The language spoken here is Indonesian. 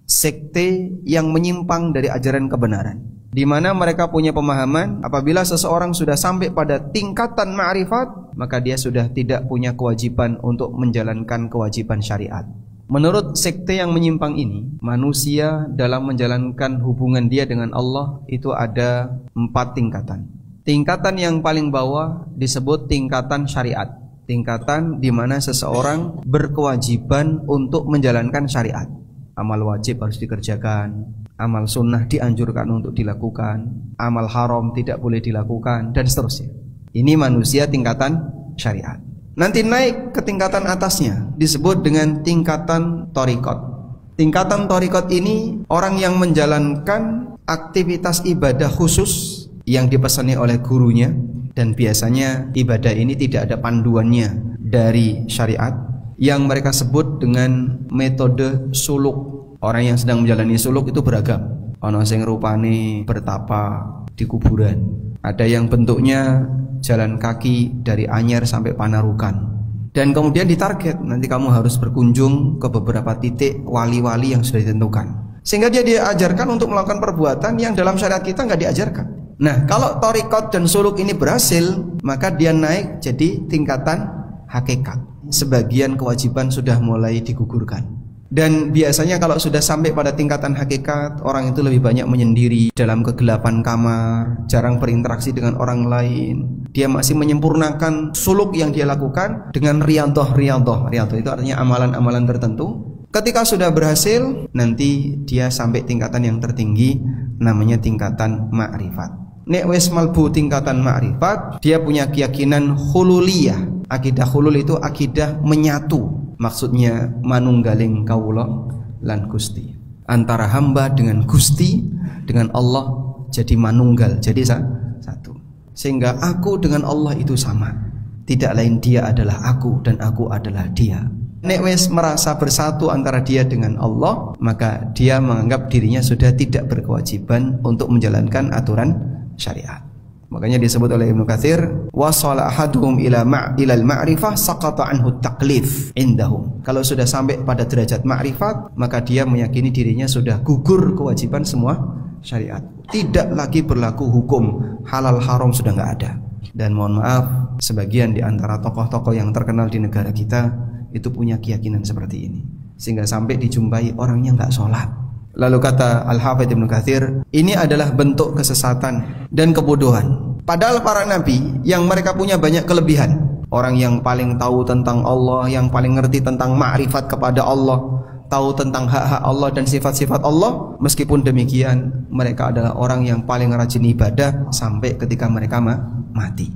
sekte yang menyimpang dari ajaran kebenaran, di mana mereka punya pemahaman apabila seseorang sudah sampai pada tingkatan ma'rifat, maka dia sudah tidak punya kewajiban untuk menjalankan kewajiban syariat. Menurut sekte yang menyimpang ini, manusia dalam menjalankan hubungan dia dengan Allah itu ada 4 tingkatan. Tingkatan yang paling bawah disebut tingkatan syariat, tingkatan di mana seseorang berkewajiban untuk menjalankan syariat. Amal wajib harus dikerjakan, amal sunnah dianjurkan untuk dilakukan, amal haram tidak boleh dilakukan, dan seterusnya. Ini manusia tingkatan syariat. Nanti naik ke tingkatan atasnya disebut dengan tingkatan thariqat. Tingkatan thariqat ini orang yang menjalankan aktivitas ibadah khusus yang dipesani oleh gurunya, dan biasanya ibadah ini tidak ada panduannya dari syariat, yang mereka sebut dengan metode suluk. Orang yang sedang menjalani suluk itu beragam. Ono sing rupane bertapa di kuburan, ada yang bentuknya jalan kaki dari Anyer sampai Panarukan, dan kemudian ditarget nanti kamu harus berkunjung ke beberapa titik wali-wali yang sudah ditentukan, sehingga dia diajarkan untuk melakukan perbuatan yang dalam syariat kita nggak diajarkan. Nah, kalau thariqat dan suluk ini berhasil, maka dia naik jadi tingkatan hakikat. Sebagian kewajiban sudah mulai digugurkan, dan biasanya kalau sudah sampai pada tingkatan hakikat, orang itu lebih banyak menyendiri dalam kegelapan kamar, jarang berinteraksi dengan orang lain. Dia masih menyempurnakan suluk yang dia lakukan dengan riyadhah. Riyadhah itu artinya amalan-amalan tertentu. Ketika sudah berhasil, nanti dia sampai tingkatan yang tertinggi, namanya tingkatan ma'rifat. Nek wis malbu tingkatan ma'rifat, dia punya keyakinan hululiyah. Akidah hulul itu akidah menyatu, maksudnya manunggaling kawula lan Gusti. Antara hamba dengan Gusti, dengan Allah jadi manunggal, jadi satu. Sehingga aku dengan Allah itu sama. Tidak lain dia adalah aku dan aku adalah dia. Nek wis merasa bersatu antara dia dengan Allah, maka dia menganggap dirinya sudah tidak berkewajiban untuk menjalankan aturan syariat. Makanya disebut oleh Ibnu Katsir, wasala ahaduhum ilal ma'rifah saqata anhu taklif indahum. Kalau sudah sampai pada derajat ma'rifat, maka dia meyakini dirinya sudah gugur kewajiban semua syariat. Tidak lagi berlaku hukum halal haram, sudah nggak ada. Dan mohon maaf, sebagian di antara tokoh-tokoh yang terkenal di negara kita itu punya keyakinan seperti ini, sehingga sampai dijumpai orangnya nggak sholat. Lalu kata Al-Hafidz Ibnu Katsir, ini adalah bentuk kesesatan dan kebodohan. Padahal para nabi yang mereka punya banyak kelebihan, orang yang paling tahu tentang Allah, yang paling ngerti tentang ma'rifat kepada Allah, tahu tentang hak-hak Allah dan sifat-sifat Allah, meskipun demikian mereka adalah orang yang paling rajin ibadah sampai ketika mereka mati.